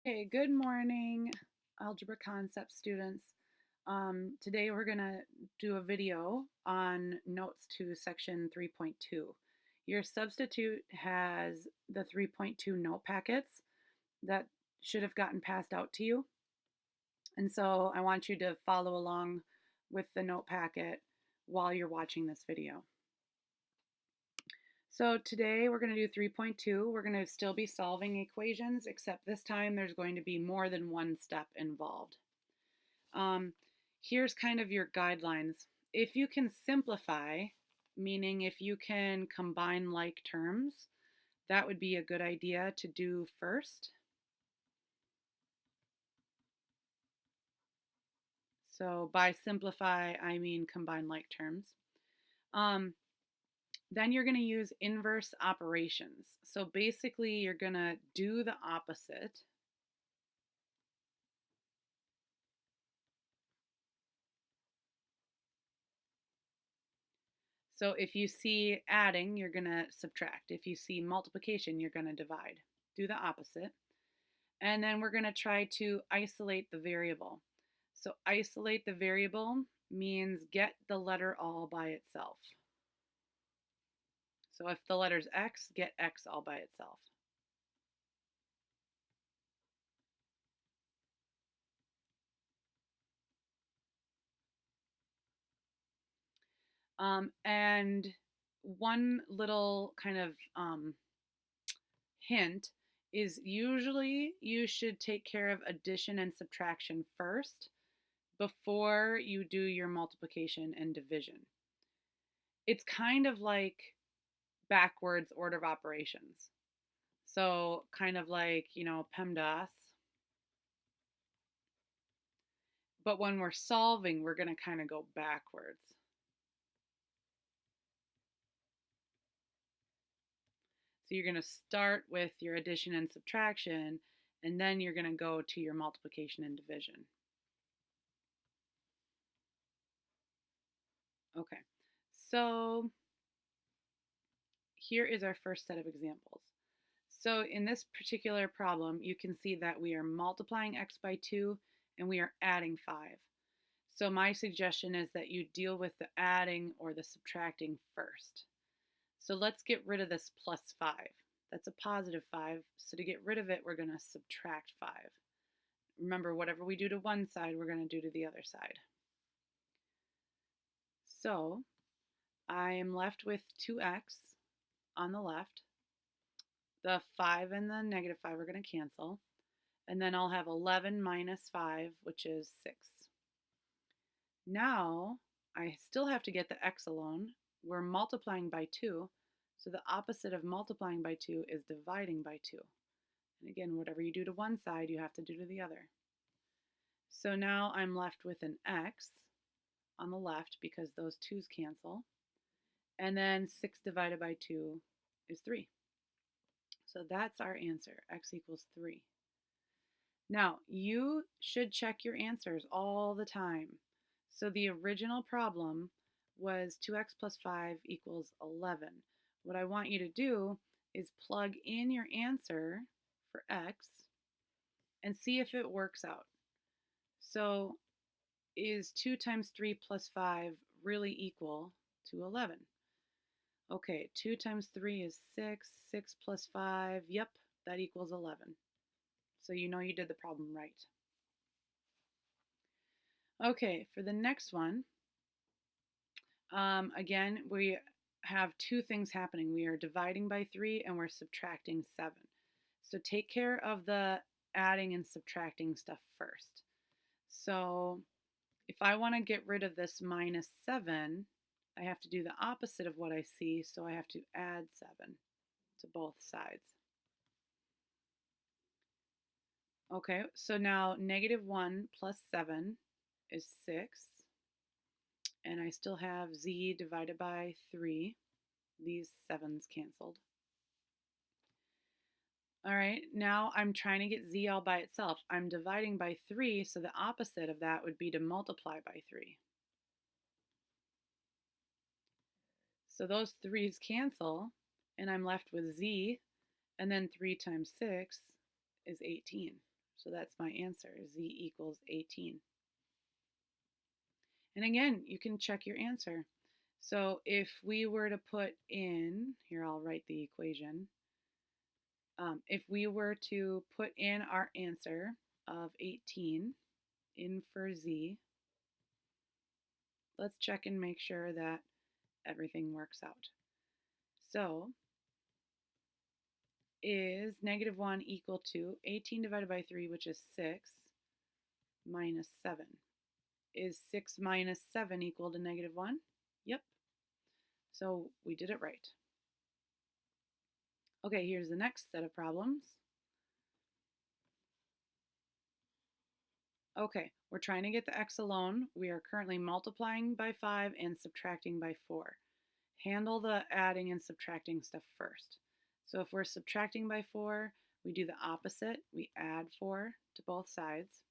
Okay, good morning, Algebra Concept students. Today we're going to do a video on notes to section 3.2. Your substitute has the 3.2 note packets that should have gotten passed out to you. And so I want you to follow along with the note packet while you're watching this video. So today we're going to do 3.2. We're going to still be solving equations, except this time there's going to be more than one step involved. Here's kind of your guidelines. If you can simplify, meaning if you can combine like terms, that would be a good idea to do first. So by simplify, I mean combine like terms. Then you're going to use inverse operations. So basically, you're going to do the opposite. So if you see adding, you're going to subtract. If you see multiplication, you're going to divide. Do the opposite. And then we're going to try to isolate the variable. So isolate the variable means get the letter all by itself. So if the letter's x, get x all by itself. And one little kind of hint is usually you should take care of addition and subtraction first before you do your multiplication and division. It's kind of like backwards order of operations. So kind of like, PEMDAS. But when we're solving, we're going to kind of go backwards. So you're going to start with your addition and subtraction, and then you're going to go to your multiplication and division. Okay, so here is our first set of examples. So in this particular problem, you can see that we are multiplying x by 2 and we are adding 5. So my suggestion is that you deal with the adding or the subtracting first. So let's get rid of this plus 5. That's a positive 5. So to get rid of it, we're going to subtract 5. Remember, whatever we do to one side, we're going to do to the other side. So I am left with 2x on the left. The 5 and the negative 5 are going to cancel. And then I'll have 11 minus 5, which is 6. Now I still have to get the x alone. We're multiplying by 2. So the opposite of multiplying by 2 is dividing by 2. And again, whatever you do to one side, you have to do to the other. So now I'm left with an x on the left because those 2's cancel. And then 6 divided by 2 is 3. So that's our answer, x equals 3. Now, you should check your answers all the time. So the original problem was 2x plus 5 equals 11. What I want you to do is plug in your answer for x and see if it works out. So is 2 times 3 plus 5 really equal to 11? Okay, 2 times 3 is 6. 6 plus 5, yep, that equals 11. So you know you did the problem right. Okay, for the next one, again, we have two things happening. We are dividing by 3 and we're subtracting 7. So take care of the adding and subtracting stuff first. So if I want to get rid of this minus 7, I have to do the opposite of what I see, so I have to add 7 to both sides. Okay, so now negative 1 plus 7 is 6. And I still have z divided by 3. These 7's canceled. All right, now I'm trying to get z all by itself. I'm dividing by 3, so the opposite of that would be to multiply by 3. So those 3's cancel, and I'm left with z, and then 3 times 6 is 18. So that's my answer, z equals 18. And again, you can check your answer. So if we were to put in, here I'll write the equation. If we were to put in our answer of 18 in for z, let's check and make sure that everything works out. So is -1 equal to 18 divided by 3, which is 6, minus 7? Is 6 minus 7 equal to -1? Yep. So we did it right. Okay, here's the next set of problems. Okay, we're trying to get the x alone. We are currently multiplying by 5 and subtracting by 4. Handle the adding and subtracting stuff first. So if we're subtracting by 4, we do the opposite. We add 4 to both sides.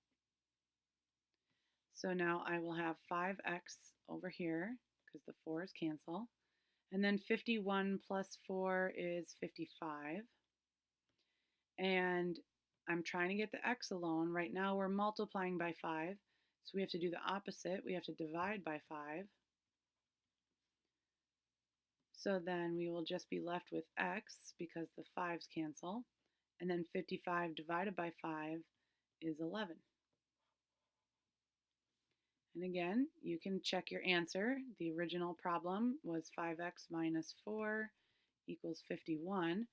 So now I will have 5x over here because the 4's cancel. And then 51 plus 4 is 55. And I'm trying to get the x alone. Right now we're multiplying by 5. So we have to do the opposite. We have to divide by 5. So then we will just be left with x because the 5's cancel. And then 55 divided by 5 is 11. And again, you can check your answer. The original problem was 5x minus 4 equals 51.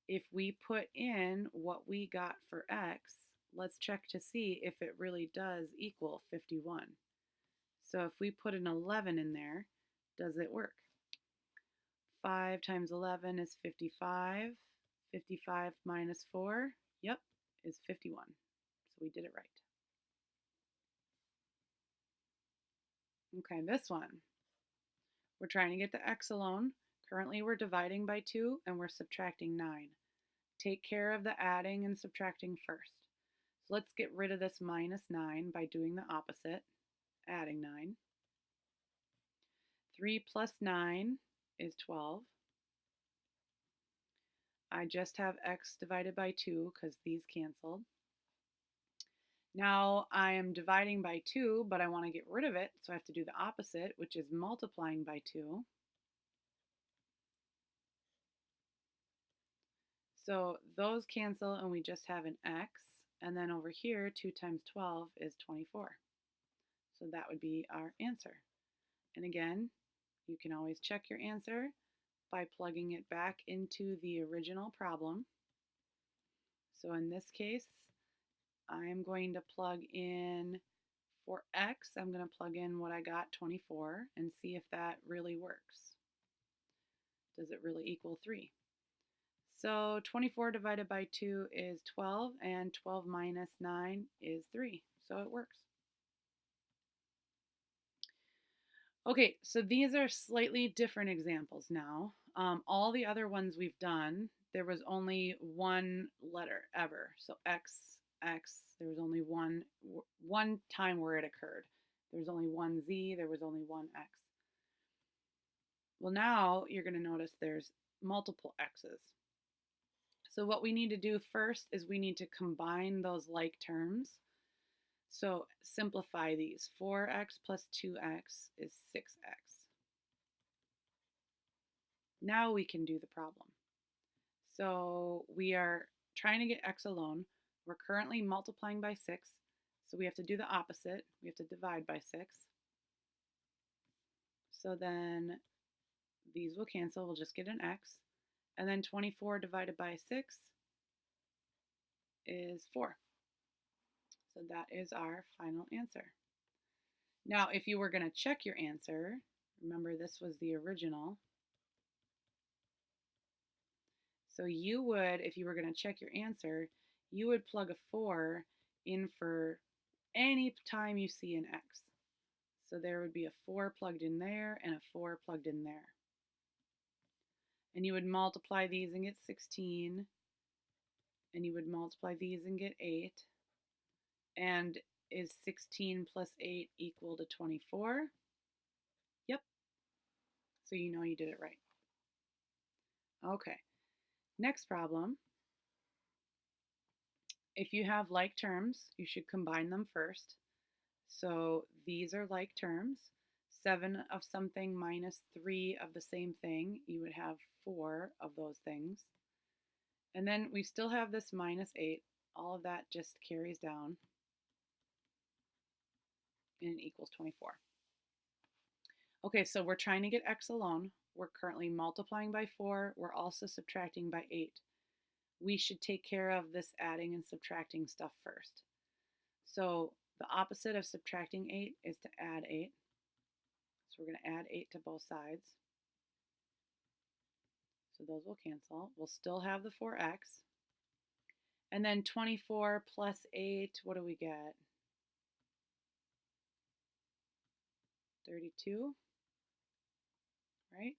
If we put in what we got for x, let's check to see if it really does equal 51. So if we put an 11 in there, does it work? 5 times 11 is 55. 55 minus 4, yep, is 51. So we did it right. Okay, this one. We're trying to get the x alone. Currently we're dividing by 2 and we're subtracting 9. Take care of the adding and subtracting first. So let's get rid of this minus 9 by doing the opposite, adding 9. 3 plus 9 is 12. I just have x divided by 2 because these canceled. Now I am dividing by 2, but I want to get rid of it, so I have to do the opposite, which is multiplying by 2. So those cancel and we just have an x, and then over here 2 times 12 is 24. So that would be our answer. And again, you can always check your answer by plugging it back into the original problem. So in this case, I'm going to plug in for x, I'm going to plug in what I got, 24, and see if that really works. Does it really equal 3? So 24 divided by 2 is 12, and 12 minus 9 is 3. So it works. Okay, so these are slightly different examples now. All the other ones we've done, there was only one letter ever. So x, there was only one time where it occurred. There was only one z, there was only one x. Well, now you're going to notice there's multiple x's. So what we need to do first is we need to combine those like terms. So simplify these. 4x plus 2x is 6x. Now we can do the problem. So we are trying to get x alone. We're currently multiplying by 6, so we have to do the opposite. We have to divide by 6. So then these will cancel. We'll just get an x. And then 24 divided by 6 is 4. So that is our final answer. Now, if you were going to check your answer, remember this was the original. So you would, if you were going to check your answer, you would plug a 4 in for any time you see an x. So there would be a 4 plugged in there and a 4 plugged in there. And you would multiply these and get 16. And you would multiply these and get 8. And is 16 plus 8 equal to 24? Yep. So you know you did it right. Okay. Next problem. If you have like terms, you should combine them first. So these are like terms. 7 of something minus 3 of the same thing, you would have 4 of those things. And then we still have this minus 8. All of that just carries down and equals 24. Okay, so we're trying to get x alone. We're currently multiplying by 4. We're also subtracting by 8. We should take care of this adding and subtracting stuff first. So the opposite of subtracting 8 is to add 8. So we're going to add 8 to both sides. So those will cancel. We'll still have the 4x. And then 24 plus 8, what do we get? 32, right?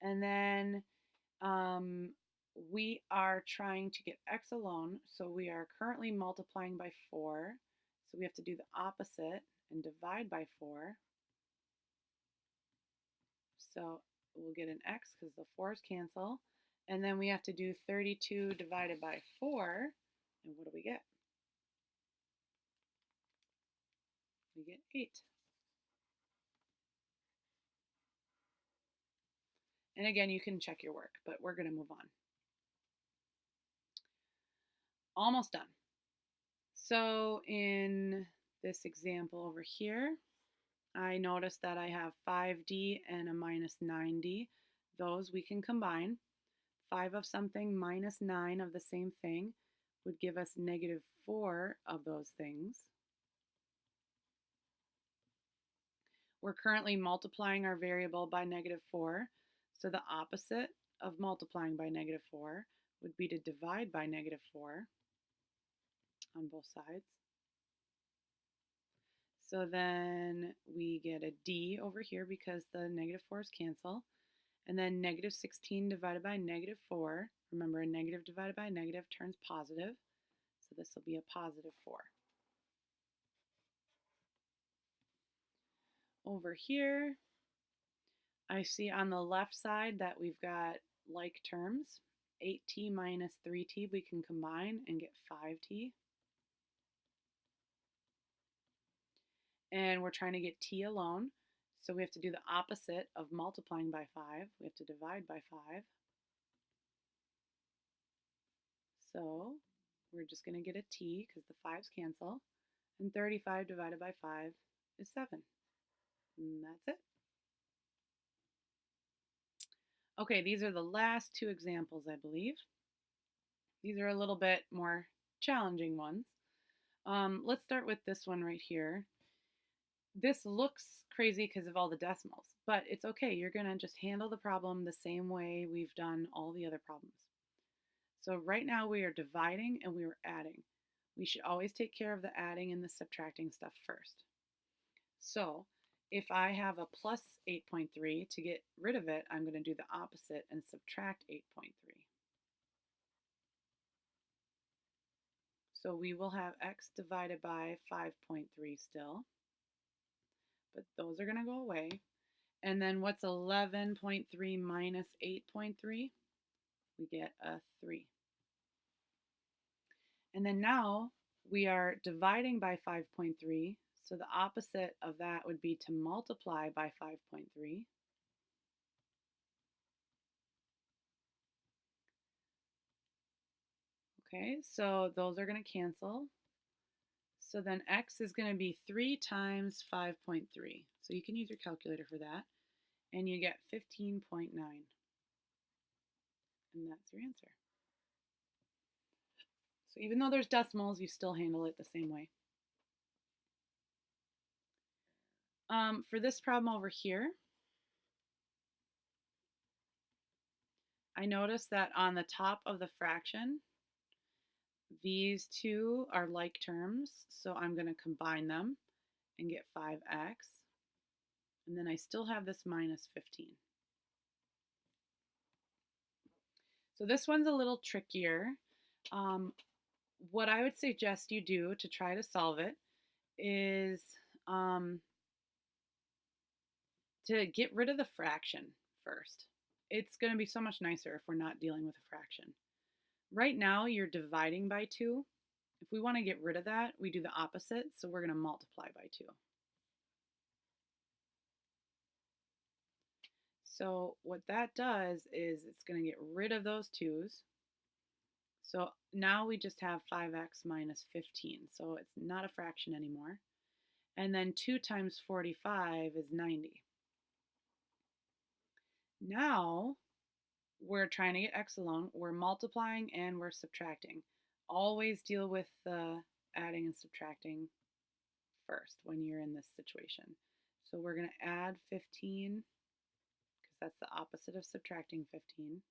And then we are trying to get x alone, so we are currently multiplying by 4. So we have to do the opposite and divide by 4. So we'll get an x because the 4's cancel. And then we have to do 32 divided by 4. And what do we get? We get 8. And again, you can check your work, but we're going to move on. Almost done. So in this example over here, I notice that I have 5d and a minus 9d. Those we can combine. 5 of something minus 9 of the same thing would give us negative 4 of those things. We're currently multiplying our variable by negative 4, so the opposite of multiplying by negative 4 would be to divide by negative 4 on both sides. So then we get a d over here because the negative 4's cancel. And then negative 16 divided by negative 4. Remember, a negative divided by a negative turns positive. So this will be a positive 4. Over here, I see on the left side that we've got like terms. 8t minus 3t we can combine and get 5t. And we're trying to get t alone. So we have to do the opposite of multiplying by 5. We have to divide by 5. So we're just going to get a t because the 5's cancel. And 35 divided by 5 is 7. And that's it. Okay, these are the last two examples, I believe. These are a little bit more challenging ones. Let's start with this one right here. This looks crazy because of all the decimals, but it's okay. You're going to just handle the problem the same way we've done all the other problems. So right now we are dividing and we are adding. We should always take care of the adding and the subtracting stuff first. So if I have a plus 8.3, to get rid of it, I'm going to do the opposite and subtract 8.3. So we will have x divided by 5.3 still, but those are going to go away. And then what's 11.3 minus 8.3? We get a 3. And then now we are dividing by 5.3, so the opposite of that would be to multiply by 5.3. Okay, so those are going to cancel. So then x is going to be 3 times 5.3. So you can use your calculator for that. And you get 15.9. And that's your answer. So even though there's decimals, you still handle it the same way. For this problem over here, I notice that on the top of the fraction, these two are like terms, so I'm going to combine them and get 5x. And then I still have this minus 15. So this one's a little trickier. What I would suggest you do to try to solve it is to get rid of the fraction first. It's going to be so much nicer if we're not dealing with a fraction. Right now, you're dividing by 2, If we want to get rid of that, we do the opposite, so we're going to multiply by 2. So what that does is it's going to get rid of those 2's. So now we just have 5x minus 15, so it's not a fraction anymore. And then 2 times 45 is 90. Now we're trying to get x alone. We're multiplying and we're subtracting. Always deal with the adding and subtracting first when you're in this situation. So we're going to add 15 because that's the opposite of subtracting 15.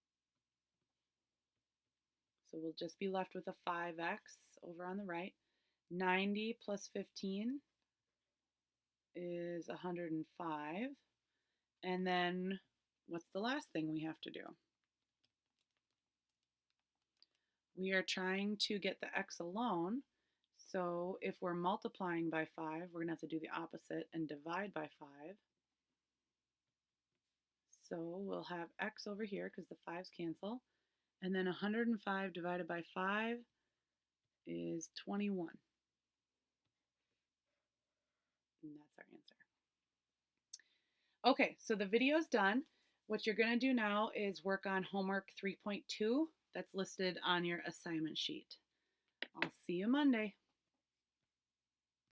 So we'll just be left with a 5x over on the right. 90 plus 15 is 105. And then what's the last thing we have to do? We are trying to get the x alone. So if we're multiplying by 5, we're going to have to do the opposite and divide by 5. So we'll have x over here because the 5's cancel. And then 105 divided by 5 is 21. And that's our answer. Okay, so the video's done. What you're going to do now is work on homework 3.2 that's listed on your assignment sheet. I'll see you Monday.